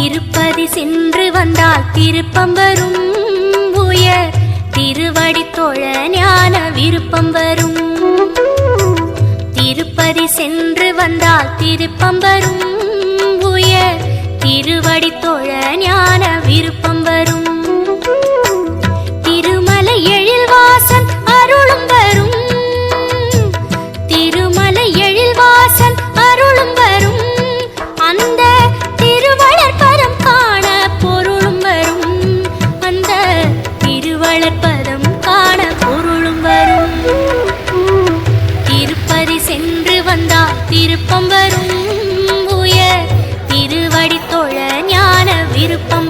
திருப்பதி சென்று வந்தால் திருப்பம் வரும், உயர் திருவடி தொழ ஞான விருப்பம் வரும். திருப்பதி சென்று வந்தால் திருப்பம் வரும், உயர் திருவடி தொழ ஞான விருப்பம் வரும். திருமலை எழில்வாசன் அருளும் வரும், திருமலை எழில்வாசன் அருளும் வரும். அந்த திருவளர்பதம் காண பொருளும் வரும், அந்த திருவளர்பதம் காண பொருளும் வரும். திருப்பதி சென்று வந்தால் திருப்பம் வரும், உயர் திருவடி தொழ ஞான விருப்பம்